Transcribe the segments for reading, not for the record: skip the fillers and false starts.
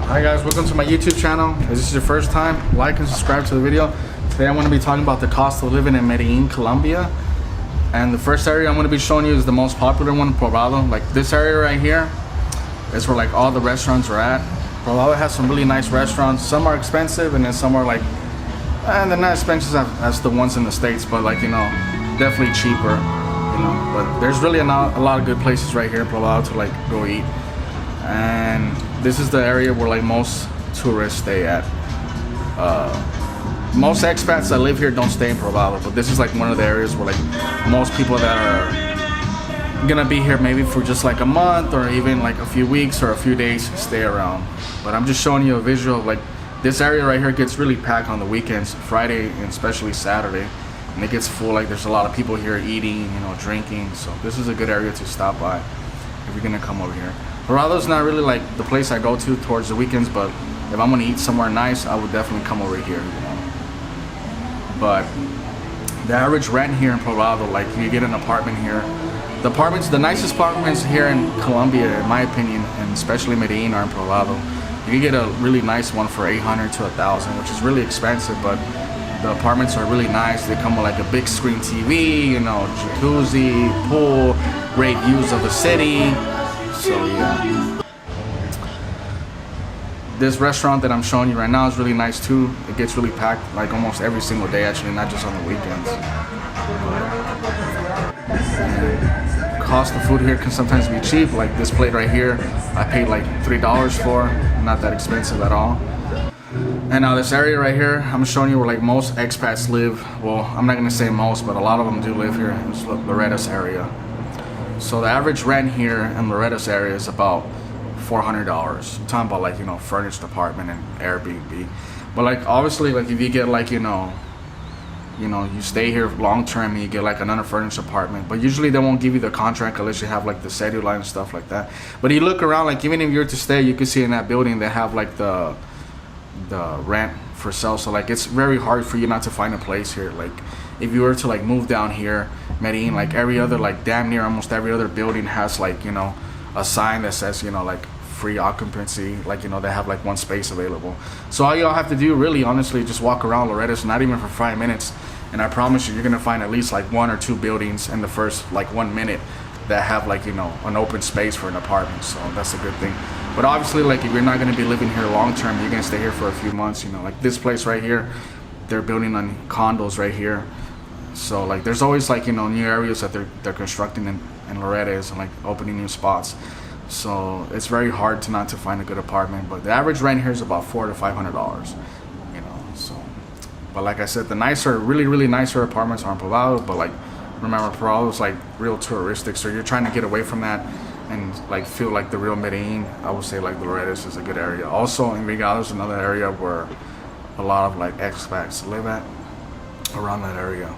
Hi guys, welcome to my YouTube channel. If this is your first time, like and subscribe to the video. Today I'm going to be talking about the cost of living in Medellin, Colombia. And the first area I'm going to be showing you is the most popular one, Poblado. Like this area right here is where like all the restaurants are at. Poblado has some really nice restaurants. Some are expensive and then some are like, and they're not expensive as the ones in the States, but like, you know, definitely cheaper, you know. But there's really a lot of good places right here in Poblado to like go eat. And this is the area where like most tourists stay at. Most expats that live here don't stay in Poblado, but this is like one of the areas where like most people that are gonna be here maybe for just like a month or even like a few weeks or a few days stay around. But I'm just showing you a visual of like this area right here gets really packed on the weekends, Friday and especially Saturday, and it gets full. Like there's a lot of people here eating, you know, drinking. So this is a good area to stop by if you're gonna come over here. Poblado's not really like the place I go to towards the weekends, but if I'm gonna eat somewhere nice, I would definitely come over here, you know. But the average rent here in Poblado, like you get an apartment here. The nicest apartments here in Colombia, in my opinion, and especially Medellin, are in Poblado. You can get a really nice one for 800 to 1,000, which is really expensive, but the apartments are really nice. They come with like a big screen TV, you know, jacuzzi, pool, great views of the city. So yeah, this restaurant that I'm showing you right now is really nice too. It gets really packed like almost every single day, actually, not just on the weekends. And cost of food here can sometimes be cheap. Like this plate right here, I paid like $3 for. Not that expensive at all. And now this area right here, I'm showing you where like most expats live. Well, I'm not gonna say most, but a lot of them do live here. It's Loretta's area. So the average rent here in Loretta's area is about $400. I'm talking about like, you know, furnished apartment and Airbnb. But like obviously like if you get like, you know, you stay here long term and you get like an unfurnished apartment, but usually they won't give you the contract unless you have like the cedula and stuff like that. But you look around, like even if you're to stay, you can see in that building they have like the rent for sale. So like it's very hard for you not to find a place here. Like if you were to like move down here, Medellin, like every other, like damn near almost every other building has like, you know, a sign that says, you know, like free occupancy, like, you know, they have like one space available. So all y'all have to do really honestly just walk around Loretta's, not even for 5 minutes, and I promise you're gonna find at least like 1 or 2 buildings in the first like 1 minute that have like, you know, an open space for an apartment. So that's a good thing. But obviously like if you're not gonna be living here long term, you're gonna stay here for a few months, you know, like this place right here, they're building on condos right here. So like there's always like, you know, new areas that they're constructing in Loretta's and like opening new spots. So it's very hard to not to find a good apartment. But the average rent here is about $400 to $500, you know. So, but like I said, the nicer, really nicer apartments are in Poblado. But like remember, Poblado is like real touristic. So you're trying to get away from that and like feel like the real Medellin. I would say like Loretta's is a good area. Also, Envigado is another area where a lot of like expats live at around that area.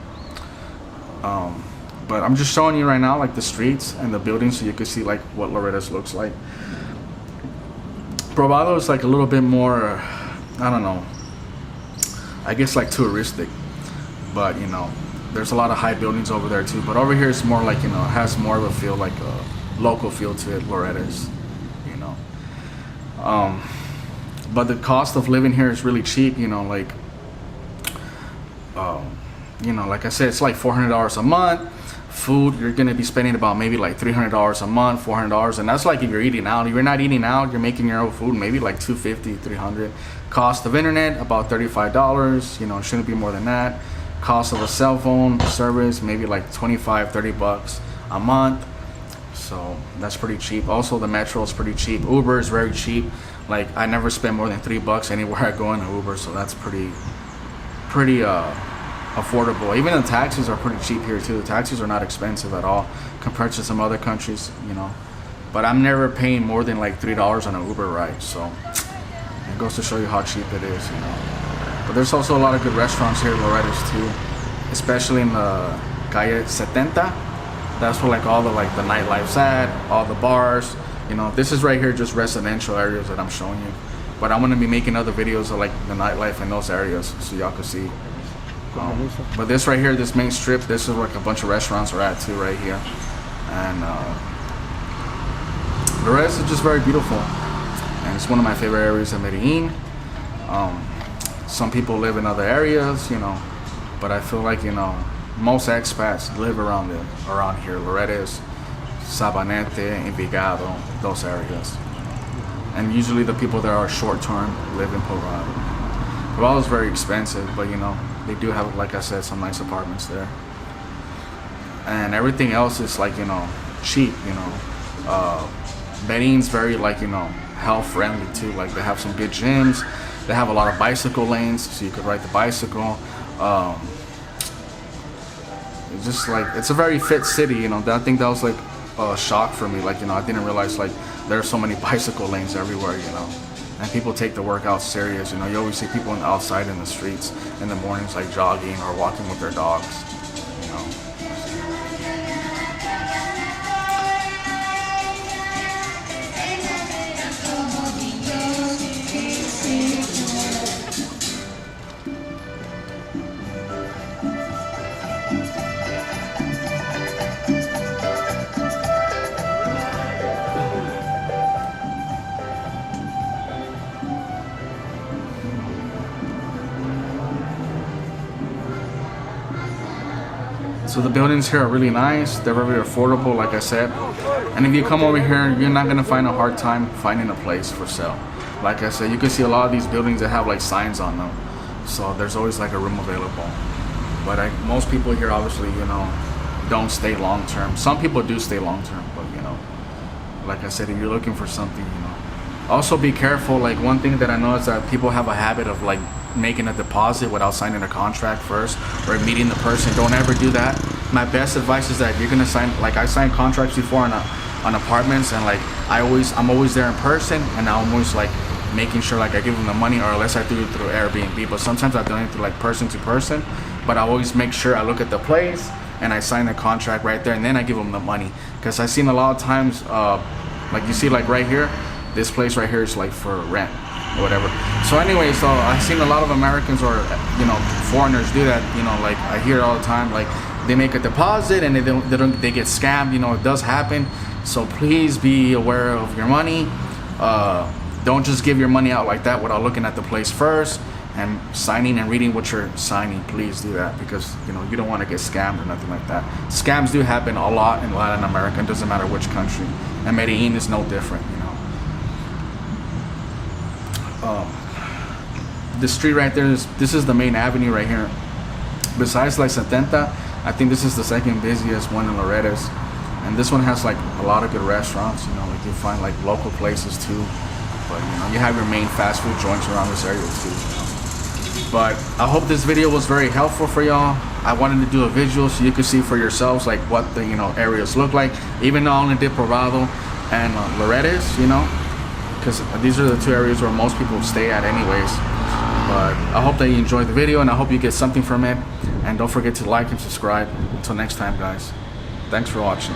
But I'm just showing you right now like the streets and the buildings so you can see like what Loretta's looks like. Poblado is like a little bit more, I don't know, I guess like touristic, but you know, there's a lot of high buildings over there too. But over here it's more like, you know, it has more of a feel, like a local feel to it, Loretta's, you know. But the cost of living here is really cheap, you know, like, you know, like I said, it's like $400 a month. Food, you're gonna be spending about maybe like $300 a month, $400, and that's like if you're eating out. If you're not eating out, you're making your own food, maybe like $250, $300. Cost of internet, about $35, you know, it shouldn't be more than that. Cost of a cell phone service, maybe like $25, $30 a month. So that's pretty cheap. Also the metro is pretty cheap. Uber is very cheap. Like I never spend more than $3 anywhere I go in Uber, so that's pretty affordable. Even the taxis are pretty cheap here too. The taxis are not expensive at all compared to some other countries, you know. But I'm never paying more than like $3 on an Uber ride, so it goes to show you how cheap it is, you know. But there's also a lot of good restaurants here in Loretta's too, especially in the Calle 70. That's where like all the like the nightlife's at, all the bars, you know. This is right here just residential areas that I'm showing you, but I'm gonna be making other videos of like the nightlife in those areas so y'all can see. But this right here, this main strip, this is where like a bunch of restaurants are at too, right here. And the rest is just very beautiful. and it's one of my favorite areas of Medellin. Some people live in other areas, but I feel like, most expats live around here, Loretes, Sabanete, Envigado, those areas. And usually the people that are short-term live in Poblado. Poblado is very expensive, but they do have, like I said, some nice apartments there. And everything else is like, cheap, Medellin's very health friendly too. Like they have some good gyms, they have a lot of bicycle lanes, so you could ride the bicycle. It's just it's a very fit city, I think that was like a shock for me. I didn't realize there are so many bicycle lanes everywhere, and people take the workout serious. You always see people outside in the streets in the mornings, jogging or walking with their dogs. So the buildings here are really nice. They're very affordable, like I said. And if you come over here, you're not gonna find a hard time finding a place for sale. Like I said, you can see a lot of these buildings that have signs on them. So there's always a room available. But most people here obviously, don't stay long term. Some people do stay long term, but like I said, if you're looking for something, Also be careful. One thing that I know is that people have a habit of making a deposit without signing a contract first or meeting the person. Don't ever do that. My best advice is that you're gonna sign, I signed contracts before on apartments, and I'm always there in person, and I'm always making sure I give them the money, or unless I do it through Airbnb. But sometimes I do it through person to person. But I always make sure I look at the place and I sign the contract right there, and then I give them the money. Because I've seen a lot of times, you see right here, this place right here is for rent or whatever. So anyway, I've seen a lot of Americans or foreigners do that. I hear it all the time. They make a deposit and they get scammed. It does happen. So please be aware of your money. Don't just give your money out like that without looking at the place first and signing and reading what you're signing. Please do that, because you don't want to get scammed or nothing like that. Scams do happen a lot in Latin America. It doesn't matter which country, and Medellin is no different. The street right there this is the main avenue right here. Besides 70, I think this is the second busiest one in Loretes, and this one has a lot of good restaurants. You find local places too, but you have your main fast food joints around this area too. But I hope this video was very helpful for y'all. I wanted to do a visual so you could see for yourselves what the areas look like, even though I only did Poblado and Loretes, because these are the two areas where most people stay at anyways. But I hope that you enjoyed the video, and I hope you get something from it. And don't forget to like and subscribe. Until next time, guys. Thanks for watching.